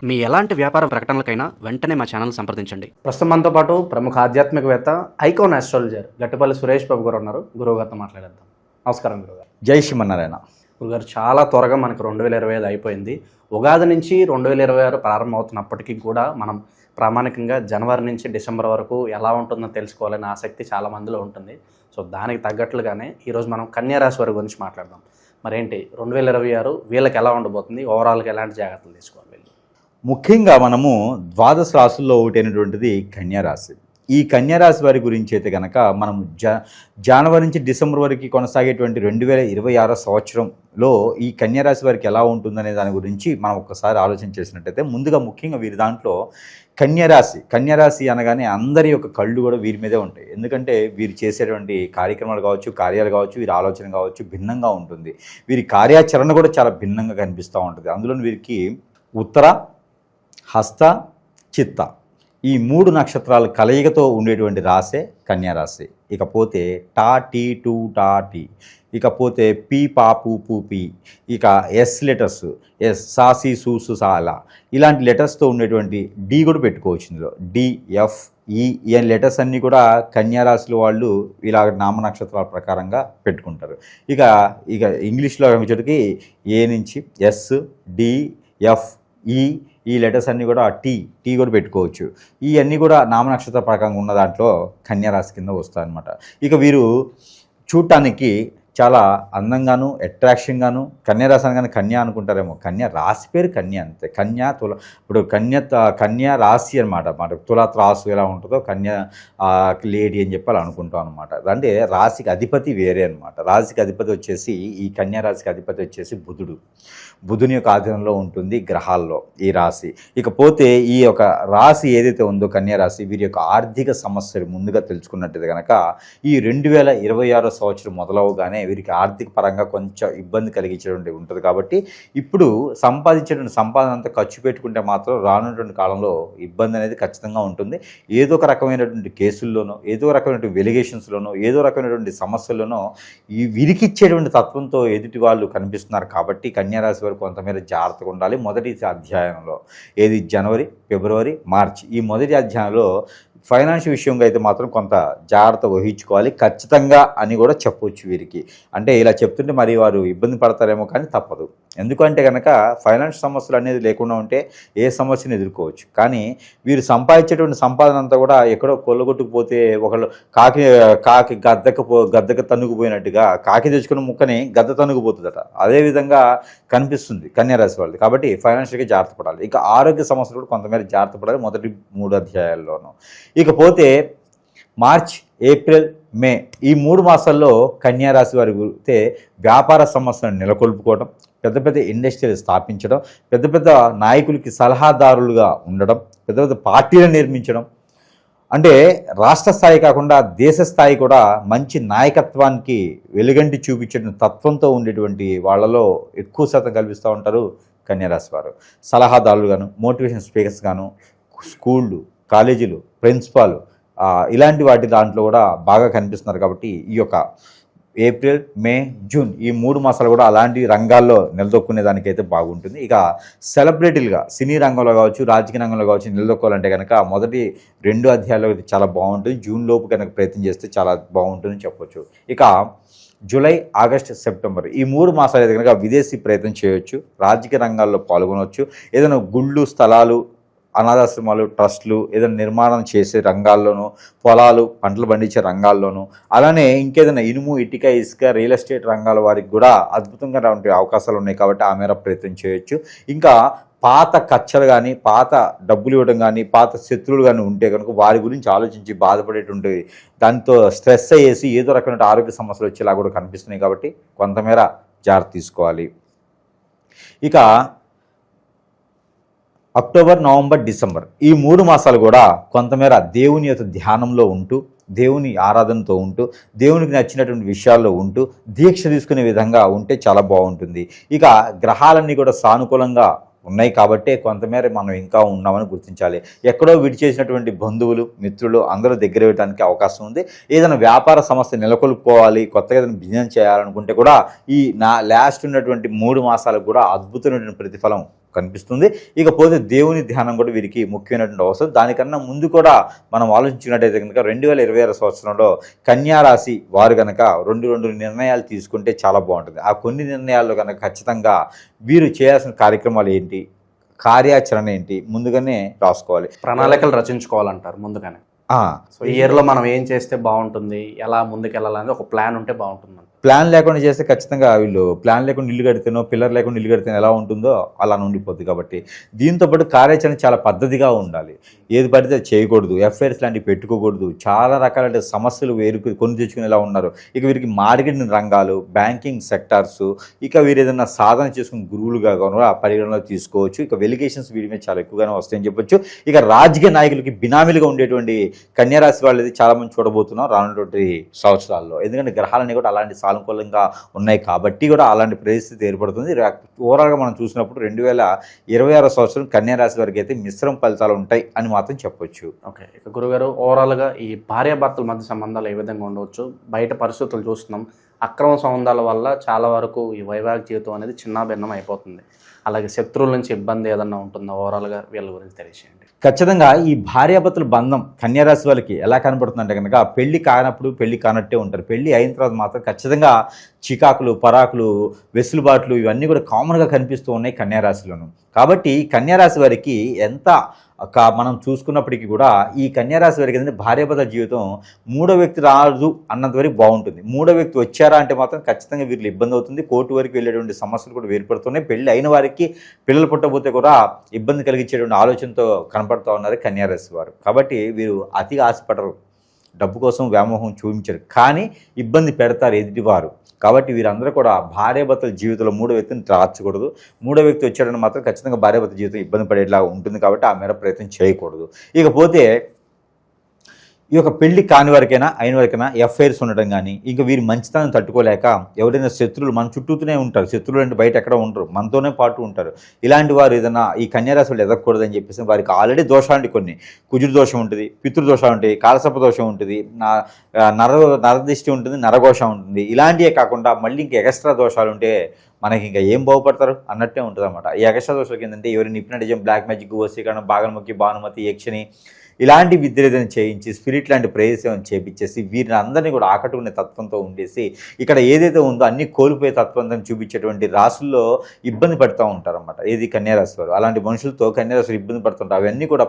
మీ ఎలాంటి వ్యాపార ప్రకటనలకైనా వెంటనే మా ఛానల్ సంప్రదించండి. ప్రస్తుతం మనతో పాటు ప్రముఖ ఆధ్యాత్మికవేత్త ఐకాన్ ఆస్ట్రాలజర్ గట్టపల్లి సురేష్ బాబు గారు ఉన్నారు. గురువుగారితో మాట్లాడేద్దాం. నమస్కారం గురుగారు. జై శ్రీమన్నారాయణ. గురుగారు, చాలా త్వరగా మనకు 2025 అయిపోయింది. ఉగాది నుంచి 2026 ప్రారంభమవుతున్నప్పటికీ కూడా మనం ప్రామాణికంగా జనవరి నుంచి డిసెంబర్ వరకు ఎలా ఉంటుందో తెలుసుకోవాలనే ఆసక్తి చాలా మందిలో ఉంటుంది. సో దానికి తగ్గట్లుగానే ఈరోజు మనం కన్యా రాశి వారి గురించి మాట్లాడదాం. మరేంటి 2026 వీళ్ళకి ఎలా ఉండబోతుంది, ఓవరాల్గా ఎలాంటి జాగ్రత్తలు తీసుకోవాలి? ముఖ్యంగా మనము ద్వాదశ రాశుల్లో ఒకటి అయినటువంటిది కన్యారాశి. ఈ కన్యారాశి వారి గురించి అయితే కనుక మనం జనవరి నుంచి డిసెంబర్ వరకు కొనసాగేటువంటి 2026 సంవత్సరంలో ఈ కన్యారాశి వారికి ఎలా ఉంటుందనే దాని గురించి మనం ఒకసారి ఆలోచన చేసినట్టయితే, ముందుగా ముఖ్యంగా వీరి దాంట్లో కన్యారాశి అనగానే అందరి యొక్క కళ్ళు కూడా వీరి మీదే ఉంటాయి. ఎందుకంటే వీరు చేసేటువంటి కార్యక్రమాలు కావచ్చు, కార్యాలు కావచ్చు, వీరి ఆలోచన కావచ్చు భిన్నంగా ఉంటుంది. వీరి కార్యాచరణ కూడా చాలా భిన్నంగా కనిపిస్తూ ఉంటుంది. అందులో వీరికి ఉత్తర, హస్త, చిత్త ఈ 3 నక్షత్రాల కలయికతో ఉండేటువంటి రాశే కన్యారాశి. ఇకపోతే టా టీ టూ టా టీ, ఇకపోతే పీ పా పూ పూ పీ, ఇక ఎస్ లెటర్స్ ఎస్ సా సి సు సు సా లా ఇలాంటి లెటర్స్తో ఉండేటువంటి డి కూడా పెట్టుకోవచ్చు. ఇందులో డి ఎఫ్ ఈ లెటర్స్ అన్నీ కూడా కన్యారాశుల వాళ్ళు ఇలా నామ నక్షత్రాల ప్రకారంగా పెట్టుకుంటారు. ఇక ఇంగ్లీష్లో వచ్చేటికి ఏ నుంచి ఎస్ డి ఎఫ్ ఈ లెటర్స్ అన్నీ కూడా టీ కూడా పెట్టుకోవచ్చు. ఇవన్నీ కూడా నామనక్షత్ర ప్రకారంగా ఉన్న దాంట్లో కన్యారాశి కింద వస్తాయన్నమాట. ఇక వీరు చూడటానికి చాలా అందంగాను అట్రాక్షన్గాను, కన్యారాశి అనగానే కన్యా అనుకుంటారేమో, కన్యా రాశి పేరు కన్యా అంతే. కన్యా తుల ఇప్పుడు కన్యా రాశి అనమాట. తుల త్రాసు ఎలా ఉంటుందో కన్యా లేడీ అని చెప్పి అలా అనుకుంటాం అనమాట. అంటే రాశికి అధిపతి వేరే అనమాట. రాశికి అధిపతి వచ్చేసి ఈ కన్యా రాశికి అధిపతి వచ్చేసి బుధుని యొక్క ఆధీనంలో ఉంటుంది గ్రహాల్లో ఈ రాశి. ఇకపోతే ఈ యొక్క రాశి ఏదైతే ఉందో కన్యారాశి, వీరి యొక్క ఆర్థిక సమస్యలు ముందుగా తెలుసుకున్నట్టయితే కనుక ఈ 2026 సంవత్సరం మొదలవగానే వీరికి ఆర్థిక పరంగా కొంచెం ఇబ్బంది కలిగించేటువంటి ఉంటుంది. కాబట్టి ఇప్పుడు సంపాదించేటువంటి సంపాదన అంతా ఖర్చు పెట్టుకుంటే మాత్రం రానున్నటువంటి కాలంలో ఇబ్బంది అనేది ఖచ్చితంగా ఉంటుంది. ఏదో ఒక రకమైనటువంటి కేసుల్లోనో, ఏదో రకమైనటువంటి వెలిగేషన్స్లోనో, ఏదో రకమైనటువంటి సమస్యల్లోనో ఈ విరికిచ్చేటువంటి తత్వంతో ఎదుటి వాళ్ళు కనిపిస్తున్నారు. కాబట్టి కన్యారాశి వారు కొంతమేర జాగ్రత్తగా ఉండాలి. మొదటి అధ్యాయంలో ఏది జనవరి, ఫిబ్రవరి, మార్చి ఈ మొదటి అధ్యాయంలో ఫైనాన్షియల్ విషయంగా అయితే మాత్రం కొంత జాగ్రత్త వహించుకోవాలి ఖచ్చితంగా అని కూడా చెప్పవచ్చు వీరికి. అంటే ఇలా చెప్తుంటే మరి వారు ఇబ్బంది పడతారేమో, కానీ తప్పదు. ఎందుకంటే కనుక ఫైనాన్స్ సమస్యలు అనేది లేకుండా ఉంటే ఏ సమస్యను ఎదుర్కోవచ్చు. కానీ వీరు సంపాదించేటువంటి సంపాదన అంతా కూడా ఎక్కడో కొల్లగొట్టుకుపోతే ఒకళ్ళు కాకి గద్దకు తన్నుకుపోయినట్టుగా కాకి తెచ్చుకున్న ముక్కని గద్ద తన్నుకుపోతుందట. అదేవిధంగా కనిపిస్తుంది కన్యారాశి వాళ్ళది. కాబట్టి ఫైనాన్షియల్గా జాగ్రత్త పడాలి. ఇక ఆరోగ్య సమస్యలు కూడా కొంతమేర జాగ్రత్త పడాలి మొదటి 3 అధ్యాయాల్లోనూ. ఇకపోతే మార్చ్, ఏప్రిల్, మే ఈ 3 మాసాల్లో కన్యారాశి వారి గురితే వ్యాపార సమస్యలను నెలకొల్పుకోవడం, పెద్ద పెద్ద ఇండస్ట్రీలు స్థాపించడం, పెద్ద పెద్ద నాయకులకి సలహాదారులుగా ఉండడం, పెద్ద పెద్ద పార్టీలను నిర్మించడం, అంటే రాష్ట్ర స్థాయి కాకుండా దేశ స్థాయి కూడా మంచి నాయకత్వానికి వెలుగంటి చూపించడం తత్వంతో ఉండేటువంటి వాళ్ళలో ఎక్కువ శాతం కల్పిస్తూ ఉంటారు కన్యారాశి వారు. సలహాదారులు గాను, మోటివేషన్ స్పీకర్స్ గాను, స్కూళ్ళు, కాలేజీలు, ప్రిన్సిపాల్ ఇలాంటి వాటి దాంట్లో కూడా బాగా కనిపిస్తున్నారు. కాబట్టి ఈ యొక్క ఏప్రిల్, మే, జూన్ ఈ 3 మాసాలు కూడా అలాంటి రంగాల్లో నిలదొక్కునే దానికైతే బాగుంటుంది. ఇక సెలబ్రిటీలుగా సినీ రంగంలో కావచ్చు, రాజకీయ రంగంలో కావచ్చు నిలదొక్కోవాలంటే కనుక మొదటి 2 అధ్యాయాలు చాలా బాగుంటుంది. జూన్ లోపు కనుక ప్రయత్నం చేస్తే చాలా బాగుంటుందని చెప్పొచ్చు. ఇక జూలై, ఆగస్ట్, సెప్టెంబర్ ఈ 3 మాసాలు అయితే కనుక విదేశీ ప్రయత్నం చేయవచ్చు, రాజకీయ రంగాల్లో పాల్గొనవచ్చు, ఏదైనా గుళ్ళు, స్థలాలు, అనాథాశ్రమాలు, ట్రస్టులు ఏదైనా నిర్మాణం చేసే రంగాల్లోనూ, పొలాలు, పంటలు పండించే రంగాల్లోనూ, అలానే ఇంకేదైనా ఇనుము, ఇటుక, ఇసుక, రియల్ ఎస్టేట్ రంగాల వారికి కూడా అద్భుతంగా ఉండే అవకాశాలు ఉన్నాయి. కాబట్టి ఆ మేర ప్రయత్నం చేయొచ్చు. ఇంకా పాత కక్షలు కానీ, పాత డబ్బులు ఇవ్వడం కానీ, పాత శత్రువులు కానీ ఉంటే కనుక వారి గురించి ఆలోచించి బాధపడేటువంటి దాంతో స్ట్రెస్ అయ్యేసి ఏదో రకమైన ఆరోగ్య సమస్యలు వచ్చేలా కూడా కనిపిస్తున్నాయి. కాబట్టి కొంతమేర జాగ్రత్త తీసుకోవాలి. ఇక అక్టోబర్, నవంబర్, డిసెంబర్ ఈ 3 మాసాలు కూడా కొంతమేర దేవుని యొక్క ధ్యానంలో ఉంటూ, దేవుని ఆరాధనతో ఉంటూ, దేవునికి నచ్చినటువంటి విషయాల్లో ఉంటూ దీక్ష తీసుకునే విధంగా ఉంటే చాలా బాగుంటుంది. ఇక గ్రహాలన్నీ కూడా సానుకూలంగా ఉన్నాయి కాబట్టి కొంతమేర మనం ఇంకా ఉన్నామని గుర్తించాలి. ఎక్కడో విడిచేసినటువంటి బంధువులు, మిత్రులు అందరూ దగ్గర వేయడానికి అవకాశం ఉంది. ఏదైనా వ్యాపార సమస్య నెలకొల్పుకోవాలి, కొత్తగా ఏదైనా బిజినెస్ చేయాలనుకుంటే కూడా ఈ లాస్ట్ ఉన్నటువంటి 3 మాసాలకు కూడా అద్భుతమైనటువంటి ప్రతిఫలం కనిపిస్తుంది. ఇకపోతే దేవుని ధ్యానం కూడా వీరికి ముఖ్యమైనటువంటి అవసరం. దానికన్నా ముందు కూడా మనం ఆలోచించినట్టయితే కనుక 2026 సంవత్సరంలో కన్యా రాశి వారు కనుక రెండు నిర్ణయాలు తీసుకుంటే చాలా బాగుంటుంది. ఆ కొన్ని నిర్ణయాల్లో కనుక ఖచ్చితంగా వీరు చేయాల్సిన కార్యక్రమాలు ఏంటి, కార్యాచరణ ఏంటి ముందుగానే రాసుకోవాలి. ప్రణాళికలు రచించుకోవాలంటారు ముందుగానే. సో ఈ ఇయర్లో మనం ఏం చేస్తే బాగుంటుంది, ఎలా ముందుకు వెళ్ళాలని ఒక ప్లాన్ ఉంటే బాగుంటుంది. ప్లాన్ లేకుండా చేస్తే ఖచ్చితంగా వీళ్ళు ప్లాన్ లేకుండా ఇల్లు కడితేనో పిల్లర్ లేకుండా ఇల్లు కడితేనో ఎలా ఉంటుందో అలా ఉండిపోద్ది. కాబట్టి దీంతోపాటు కార్యాచరణ చాలా పద్ధతిగా ఉండాలి. ఏది పడితే చేయకూడదు, ఎఫ్ఐఆర్స్ లాంటివి పెట్టుకోకూడదు. చాలా రకాల సమస్యలు కొని తెచ్చుకునేలా ఉన్నారు. ఇక వీరికి మార్కెటింగ్ రంగాలు, బ్యాంకింగ్ సెక్టార్స్, ఇక వీరు ఏదైనా సాధన చేసుకుని గురువులుగా కూడా పరిగణలో తీసుకోవచ్చు. ఇక వెలిగేషన్స్ వీరి మీద చాలా ఎక్కువగానే వస్తాయని చెప్పొచ్చు. ఇక రాజకీయ నాయకులకి బినామీలుగా ఉండేటువంటి కన్యారాశి వాళ్ళది చాలా మంది చూడబోతున్నాం రానున్నటువంటి సంవత్సరాల్లో. ఎందుకంటే గ్రహాలన్నీ కూడా అలాంటి సానుకూలంగా ఉన్నాయి కాబట్టి కూడా అలాంటి పరిస్థితి ఏర్పడుతుంది. ఓవరాల్గా మనం చూసినప్పుడు 2026 సంవత్సరం కన్యారాశి వారికి అయితే మిశ్రమ ఫలితాలు ఉంటాయి అని మాత్రం చెప్పొచ్చు. ఓకే, ఇక గురుగారు ఓవరాల్గా ఈ భార్యాభర్తల మధ్య సంబంధాలు ఏ విధంగా ఉండవచ్చు? బయట పరిస్థితులు చూస్తున్నాం, అక్రమ సంబంధాల వల్ల చాలా వరకు ఈ వైవాహిక జీవితం అనేది చిన్నాభిన్నం అయిపోతుంది. అలాగే శత్రువుల నుంచి ఇబ్బంది ఏదన్నా ఉంటుందో ఓవరాల్గా వీళ్ళ గురించి తెలియజేయండి. ఖచ్చితంగా ఈ భార్యాభర్తల బంధం కన్యారాశి వాళ్ళకి ఎలా కనబడుతుందంటే కనుక పెళ్లి కానప్పుడు పెళ్లి కానట్టే ఉంటారు. పెళ్లి అయిన తర్వాత మాత్రం ఖచ్చితంగా చికాకులు, పరాకులు, వెసులుబాట్లు ఇవన్నీ కూడా కామన్గా కనిపిస్తూ ఉన్నాయి కన్యారాశిలోను. కాబట్టి కన్యారాశి వారికి ఎంత మనం చూసుకున్నప్పటికీ కూడా ఈ కన్యారాశి వారికి ఏంటంటే భార్యాభర్తల జీవితం మూడో వ్యక్తి రాదు అన్నంత వరకు బాగుంటుంది. మూడో వ్యక్తి వచ్చారా అంటే మాత్రం ఖచ్చితంగా వీళ్ళు ఇబ్బంది అవుతుంది. కోర్టు వరకు వెళ్ళేటువంటి సమస్యలు కూడా ఏర్పడుతున్నాయి. పెళ్లి అయిన వారికి పిల్లలు పుట్టబోతే కూడా ఇబ్బంది కలిగించేటువంటి ఆలోచనతో కనపడుతూ ఉన్నారు కన్యారాశి వారు. కాబట్టి వీరు అతిగా ఆశపడరు, డబ్బు కోసం వ్యామోహం చూపించరు, కానీ ఇబ్బంది పెడతారు ఎదుటివారు. కాబట్టి వీరందరూ కూడా భార్యాభర్తల జీవితంలో మూడో వ్యక్తిని రాచకూడదు. మూడో వ్యక్తి వచ్చాడని మాత్రం ఖచ్చితంగా భార్యాభర్తల జీవితం ఇబ్బంది పడేలా ఉంటుంది. కాబట్టి ఆ మేర ప్రయత్నం చేయకూడదు. ఇకపోతే ఈ యొక్క పెళ్లి కాని వరకైనా అయిన వరకైనా ఎఫ్ఐఆర్స్ ఉండడం కానీ, ఇంకా వీరి మంచితనం తట్టుకోలేక ఎవరైనా శత్రువులు మన చుట్టూతూనే ఉంటారు. శత్రువులు అంటే బయట ఎక్కడ ఉండరు, మనతోనే పాటు ఉంటారు. ఇలాంటి వారు ఏదైనా ఈ కన్యారాశి వాళ్ళు ఎదగకూడదని చెప్పేసి వారికి ఆల్రెడీ దోషాలు కొన్ని కుజుడు దోషం ఉంటుంది, పితృదోషం ఉంటుంది, కాలసర్ప దోషం ఉంటుంది, నరదిష్టి ఉంటుంది, నరఘోషం ఉంటుంది. ఇలాంటివే కాకుండా మళ్ళీ ఇంకా ఎక్స్ట్రా దోషాలు ఉంటే మనకి ఇంకా ఏం బాగుపడతారు అన్నట్టే ఉంటుంది అనమాట. ఈ ఎక్స్ట్రా దోషాలకి ఏంటంటే ఎవరిని హిప్నటిజం, బ్లాక్ మ్యాజిక్, వశీకరణ, బాగల్ముఖి, భానుమతి, యక్షిని ఇలాంటి విద్యలను చేయించి స్పిరిట్ లాంటి ప్రదేశం చేపించేసి వీరిని అందరినీ కూడా ఆకట్టుకునే తత్వంతో ఉండేసి ఇక్కడ ఏదైతే ఉందో అన్నీ కోల్పోయే తత్వంతో చూపించేటువంటి రాసుల్లో ఇబ్బంది పడుతూ ఉంటారన్నమాట. ఏది కన్యారాశి వారు. అలాంటి మనుషులతో కన్యారాశి ఇబ్బంది పడుతుంటారు. అవన్నీ కూడా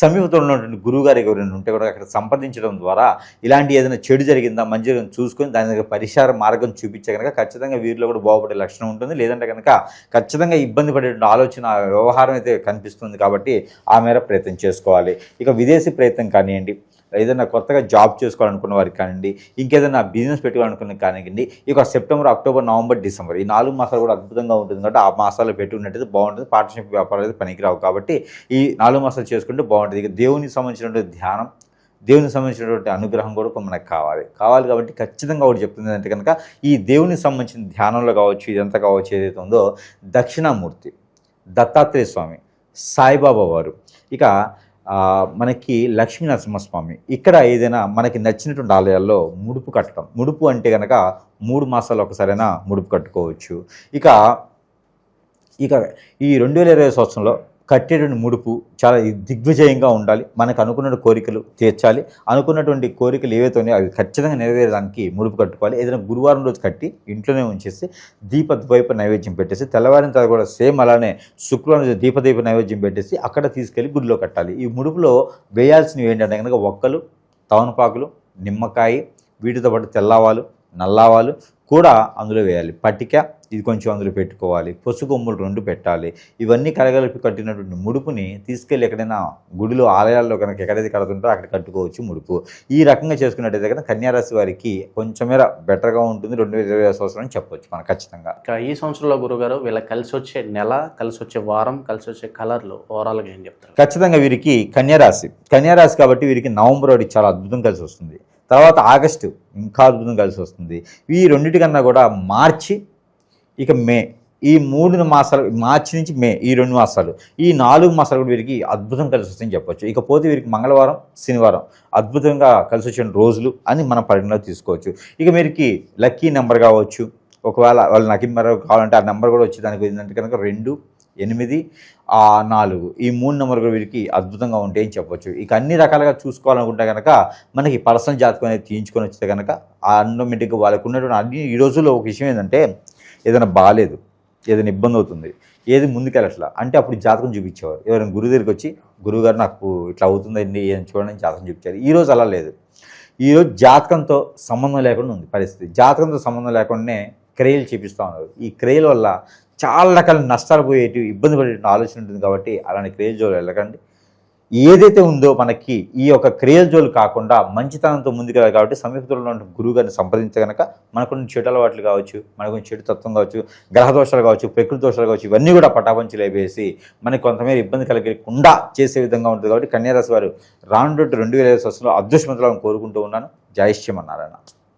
సమీపంలో ఉన్నటువంటి గురువుగారు ఎవరైనా ఉంటే కూడా అక్కడ సంప్రదించడం ద్వారా ఇలాంటి ఏదైనా చెడు జరిగిందా మంచి జరిగిందా చూసుకొని దాని దగ్గర పరిష్కార మార్గం చూపించే కనుక ఖచ్చితంగా వీరిలో కూడా బాగుపడే లక్షణం ఉంటుంది. లేదంటే కనుక ఖచ్చితంగా ఇబ్బంది పడేటువంటి ఆలోచన వ్యవహారం అయితే కనిపిస్తుంది. కాబట్టి ఆ మేర ప్రయత్నం చేసుకోవాలి. ఇక విదేశీ ప్రయత్నం కానివ్వండి, ఏదైనా కొత్తగా జాబ్ చేసుకోవాలనుకున్న వారికి కానివ్వండి, ఇంకేదైనా బిజినెస్ పెట్టుకోవాలనుకున్న కానివ్వండి, ఇక సెప్టెంబర్, అక్టోబర్, నవంబర్, డిసెంబర్ ఈ 4 మాసాలు కూడా అద్భుతంగా ఉంటుంది. కాబట్టి ఆ మాసాలు పెట్టుకున్నట్టయితే బాగుంటుంది. పార్ట్నర్షిప్ వ్యాపారాలు అయితే పనికిరావు. కాబట్టి ఈ 4 మాసాలు చేసుకుంటే బాగుంటుంది. ఇక దేవునికి సంబంధించినటువంటి ధ్యానం, దేవునికి సంబంధించినటువంటి అనుగ్రహం కూడా మనకు కావాలి. కాబట్టి ఖచ్చితంగా ఒకటి చెప్తుంది అంటే కనుక ఈ దేవునికి సంబంధించిన ధ్యానంలో కావచ్చు, ఇదంతా కావచ్చు ఏదైతే ఉందో దక్షిణామూర్తి, దత్తాత్రేయ స్వామి, సాయిబాబా వారు, ఇక మనకి లక్ష్మీ నరసింహస్వామి, ఇక్కడ ఏదైనా మనకి నచ్చినటువంటి ఆలయాల్లో ముడుపు కట్టడం. ముడుపు అంటే కనుక 3 మాసాలు ఒకసారైనా ముడుపు కట్టుకోవచ్చు. ఇక ఈ 2020 సంవత్సరంలో కట్టేటువంటి ముడుపు చాలా దిగ్విజయంగా ఉండాలి. మనకు అనుకున్న కోరికలు తీర్చాలి. అనుకున్నటువంటి కోరికలు ఏవైతే ఉన్నాయో అవి ఖచ్చితంగా నెరవేరడానికి ముడుపు కట్టుకోవాలి. ఏదైనా గురువారం రోజు కట్టి ఇంట్లోనే ఉంచేసి దీపద్వైప నైవేద్యం పెట్టేసి తెల్లవారిన తర్వాత కూడా సేమ్ అలానే శుక్రవారం రోజు దీపదీప నైవేద్యం పెట్టేసి అక్కడ తీసుకెళ్ళి గుడిలో కట్టాలి. ఈ ముడుపులో వేయాల్సినవి ఏంటంటే కనుక ఒక్కలు, తవనపాకులు, నిమ్మకాయ, వీటితో పాటు తెల్లవాలు, నల్లావాలు కూడా అందులో వేయాలి. పట్టిక ఇది కొంచెం అందులో పెట్టుకోవాలి. పసుకొమ్ములు 2 పెట్టాలి. ఇవన్నీ కలగలిపి కట్టినటువంటి ముడుపుని తీసుకెళ్ళి ఎక్కడైనా గుడిలో, ఆలయాల్లో కనుక ఎక్కడైతే కడుతుంటారో అక్కడ కట్టుకోవచ్చు ముడుపు. ఈ రకంగా చేసుకున్నట్టయితే కనుక కన్యారాశి వారికి కొంచెం మేర బెటర్గా ఉంటుంది 2020 సంవత్సరం అని చెప్పొచ్చు మనం ఖచ్చితంగా. ఈ సంవత్సరంలో గురుగారు వీళ్ళకి కలిసి వచ్చే నెల, కలిసి వచ్చే వారం, కలిసి వచ్చే కలర్లు ఓవరాల్గా ఏం చెప్తారు? ఖచ్చితంగా వీరికి కన్యారాశి కాబట్టి వీరికి నవంబర్ ఒకటి చాలా అద్భుతం కలిసి వస్తుంది. తర్వాత ఆగస్టు ఇంకా అద్భుతం కలిసి వస్తుంది. ఈ రెండింటికన్నా కూడా మార్చి, ఇక మే, ఈ 3 మాసాలు, మార్చి నుంచి మే ఈ 2 మాసాలు, ఈ 4 మాసాలు కూడా వీరికి అద్భుతం కలిసి వస్తాయని చెప్పొచ్చు. ఇకపోతే వీరికి మంగళవారం, శనివారం అద్భుతంగా కలిసి వచ్చిన రోజులు అని మనం పరిగణలో తీసుకోవచ్చు. ఇక వీరికి లక్కీ నెంబర్ కావచ్చు, ఒకవేళ వాళ్ళు నాకు మరో కావాలంటే ఆ నెంబర్ కూడా వచ్చేదానికి ఏంటంటే కనుక 2, 8, 4 ఈ 3 నెంబర్ కూడా వీరికి అద్భుతంగా ఉంటాయని చెప్పొచ్చు. ఇక అన్ని రకాలుగా చూసుకోవాలనుకుంటే కనుక మనకి పర్సనల్ జాతకం అనేది తీయించుకొని వస్తే కనుక ఆటోమేటిక్గా వాళ్ళకు ఉన్నటువంటి అన్ని ఈ రోజుల్లో ఒక విషయం ఏంటంటే ఏదైనా బాగాలేదు, ఏదైనా ఇబ్బంది అవుతుంది, ఏది ముందుకెళ్ళట్లా అంటే అప్పుడు జాతకం చూపించేవారు. ఎవరైనా గురువు దగ్గరికి వచ్చి గురువుగారు నాకు ఇట్లా అవుతుందండి ఏం చూడండి జాతకం చూపించారు. ఈరోజు అలా లేదు. ఈరోజు జాతకంతో సంబంధం లేకుండా ఉంది పరిస్థితి. జాతకంతో సంబంధం లేకుండానే క్రియలు చేపిస్తూ ఉన్నారు. ఈ క్రియల వల్ల చాలా రకాల నష్టాలు పోయేటి ఇబ్బంది పడే ఆలోచన ఉంటుంది. కాబట్టి అలాంటి క్రియల జోలు వెళ్ళకండి. ఏదైతే ఉందో మనకి ఈ యొక్క క్రియల జోలు కాకుండా మంచితనంతో ముందుకెళ్ళాలి. కాబట్టి సమీపంలో ఉన్న గురువు గారిని సంప్రదించగనక మనకున్న చెడు అలవాట్లు కావచ్చు, మనకున్న చెడు తత్వం కావచ్చు, గ్రహ దోషాలు కావచ్చు, ప్రకృతి దోషాలు కావచ్చు, ఇవన్నీ కూడా పటాపంచి లేపేసి మనకి కొంతమేర ఇబ్బంది కలగకుండా చేసే విధంగా ఉంటుంది. కాబట్టి కన్యా రాశి వారు రానున్నటువంటి 2025 సంవత్సరంలో అదృష్టవంతులను కోరుకుంటూ ఉన్నాను. జై శ్రీమన్నారాయణ.